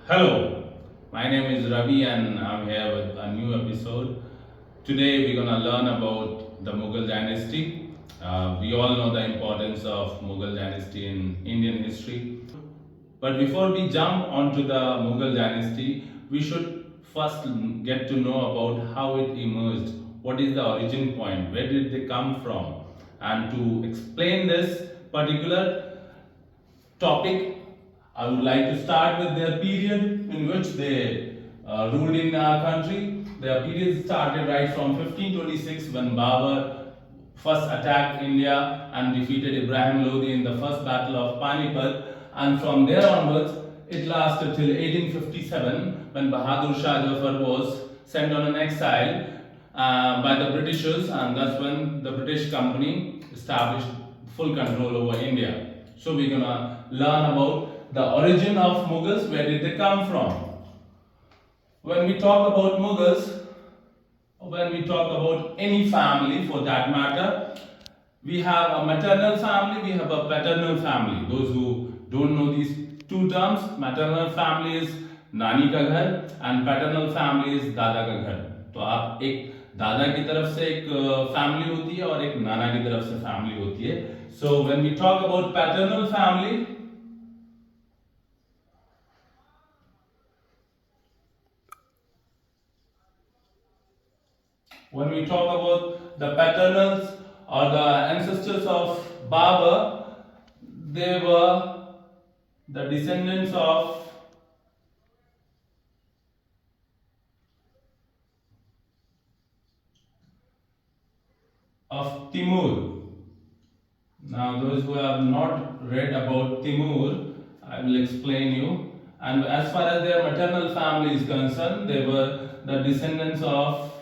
Hello, my name is Ravi and I'm here with a new episode. Today we're gonna learn about the Mughal dynasty. We all know the importance of Mughal dynasty in Indian history. But before we jump onto the Mughal dynasty, we should first get to know about how it emerged. What is the origin point? Where did they come from? And to explain this particular topic, I would like to start with their period in which they ruled in our country. Their period started right from 1526 when Babur first attacked India and defeated Ibrahim Lodi in the first battle of Panipat, and from there onwards it lasted till 1857 when Bahadur Shah Jafar was sent on an exile by the Britishers, and that's when the British company established full control over India. So we're gonna learn about the origin of Mughals. Where did they come from? When we talk about Mughals, when we talk about any family for that matter, we have a maternal family, we have a paternal family. Those who don't know these two terms, maternal family is नानी का घर and paternal family is दादा का घर. तो आप एक दादा की तरफ से एक फैमिली होती है और एक नाना की तरफ से फैमिली होती है. So when we talk about paternal family, when we talk about the paternals or the ancestors of Babur, they were the descendants of Timur. Now, those who have not read about Timur, I will explain you. And as far as their maternal family is concerned, they were the descendants of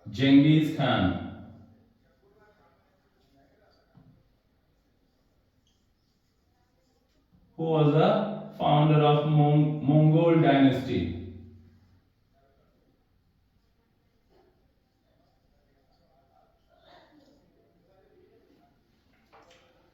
Genghis Khan, who was the founder of Mongol dynasty.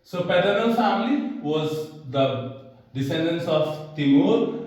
So paternal family was the descendants of Timur.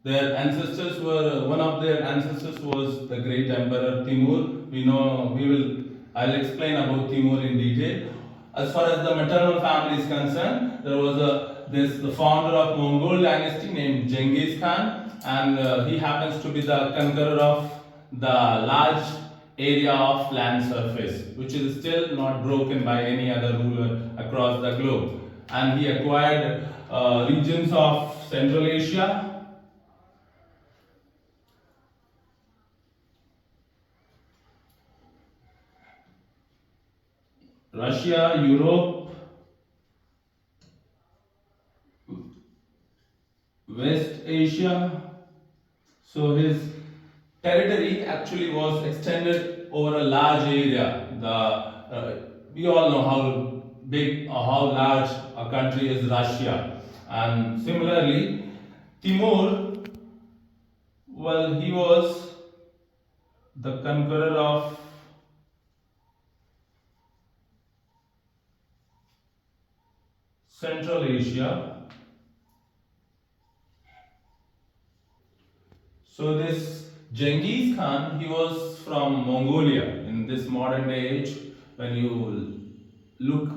Their ancestors were one of their ancestors was the great emperor Timur. We know we will. I'll explain about Timur in detail. As far as the maternal family is concerned, there was the founder of Mongol dynasty named Genghis Khan, and he happens to be the conqueror of the large area of land surface, which is still not broken by any other ruler across the globe. And he acquired regions of Central Asia, Russia, Europe, West Asia. So his territory actually was extended over a large area. We all know how big or how large a country is Russia, and similarly, Timur, well, he was the conqueror of Central Asia. So this Genghis Khan, he was from Mongolia. In this modern day age, when you look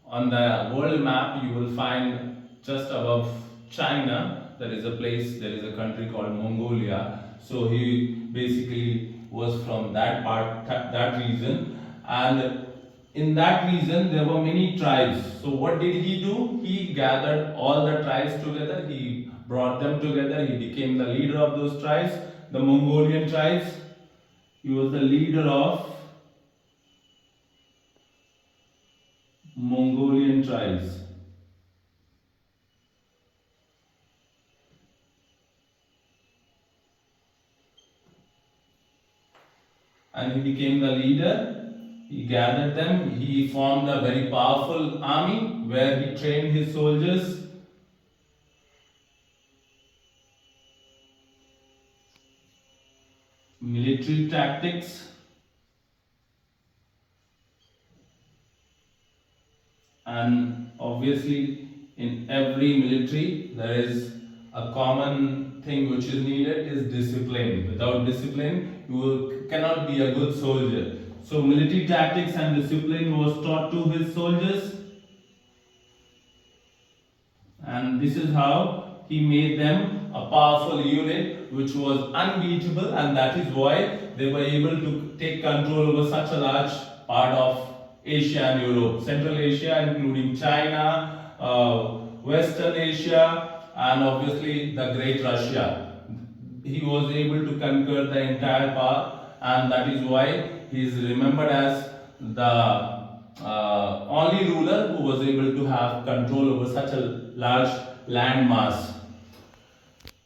on the world map, you will find just above China, there is a place, there is a country called Mongolia. So he basically was from that part, that region, and in that region there were many tribes. So what did he do? He gathered all the tribes together. He brought them together. He became the leader of those tribes, the Mongolian tribes. He was the leader of Mongolian tribes. And he became the leader. He gathered them. He formed a very powerful army where he trained his soldiers, military tactics. And obviously, in every military, there is a common thing which is needed is discipline. Without discipline, cannot be a good soldier. So military tactics and discipline was taught to his soldiers, and this is how he made them a powerful unit which was unbeatable, and that is why they were able to take control over such a large part of Asia and Europe, Central Asia, including China, Western Asia, and obviously the Great Russia. He was able to conquer the entire part, and that is why he is remembered as the only ruler who was able to have control over such a large land mass.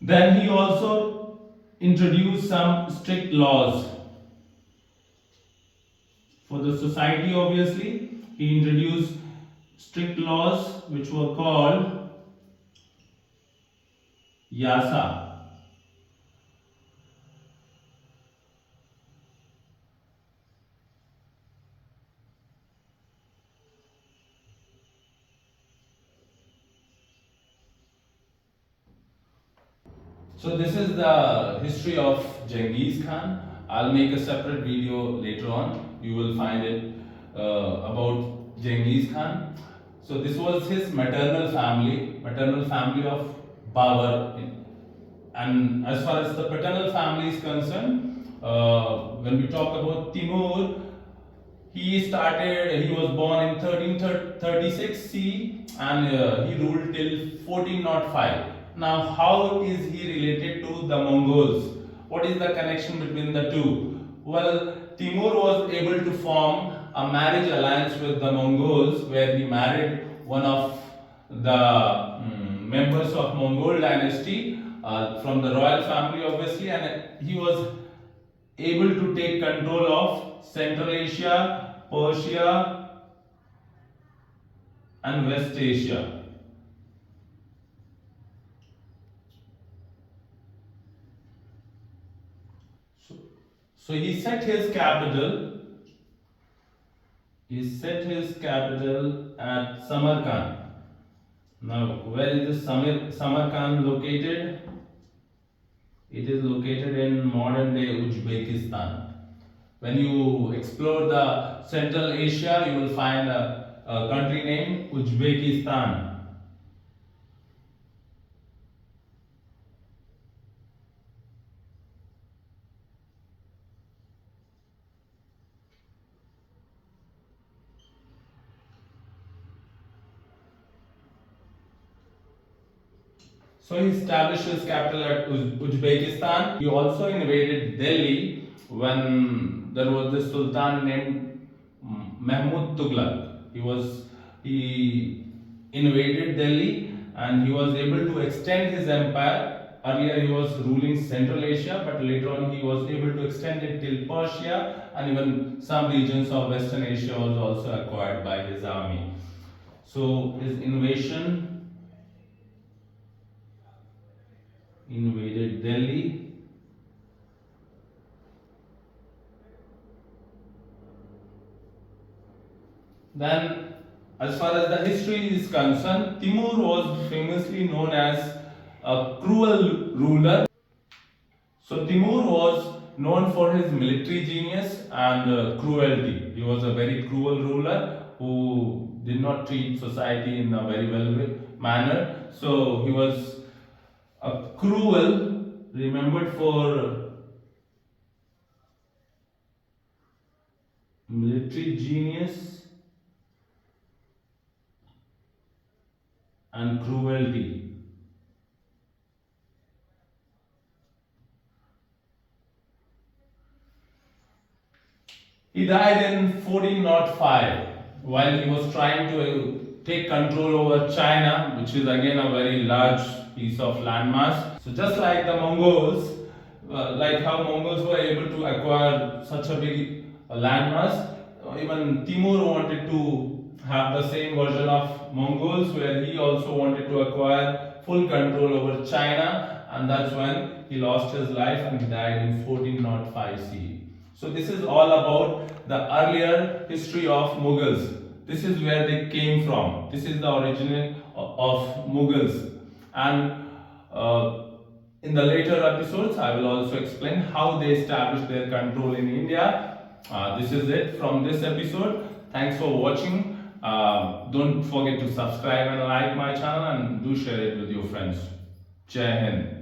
Then he also introduced some strict laws for the society. Obviously, he introduced strict laws which were called Yasa. So this is the history of Genghis Khan. I'll make a separate video later on. You will find it about Genghis Khan. So this was his maternal family of Babur. And as far as the paternal family is concerned, when we talk about Timur, he was born in 1336 CE, and he ruled till 1405. Now, how is he related to the Mongols? What is the connection between the two? Well, Timur was able to form a marriage alliance with the Mongols, where he married one of the members of Mongol dynasty from the royal family, obviously, and he was able to take control of Central Asia, Persia, and West Asia. So, so he set his capital. He set his capital at Samarkand. Now, where is this Samarkand located? It is located in modern day Uzbekistan. When you explore the Central Asia, you will find a country named Uzbekistan. So he established his capital at Uzbekistan. He also invaded Delhi when there was this Sultan named Mahmud Tughlaq. He invaded Delhi, and he was able to extend his empire. Earlier he was ruling Central Asia, but later on he was able to extend it till Persia, and even some regions of Western Asia was also acquired by his army. So his invaded Delhi. Then, as far as the history is concerned, Timur was famously known as a cruel ruler. So Timur was known for his military genius and cruelty. He was a very cruel ruler who did not treat society in a very well manner. So he was a cruel, remembered for military genius and cruelty. He died in 1405 while he was trying to take control over China, which is again a very large piece of landmass. So just like the Mongols, like how Mongols were able to acquire such a big landmass, even Timur wanted to have the same version of Mongols, where he also wanted to acquire full control over China, and that's when he lost his life and he died in 1405 CE. So this is all about the earlier history of Mughals. This is where they came from. This is the origin of Mughals. And in the later episodes, I will also explain how they established their control in India. This is it from this episode. Thanks for watching. Don't forget to subscribe and like my channel, and do share it with your friends. Jai Hind.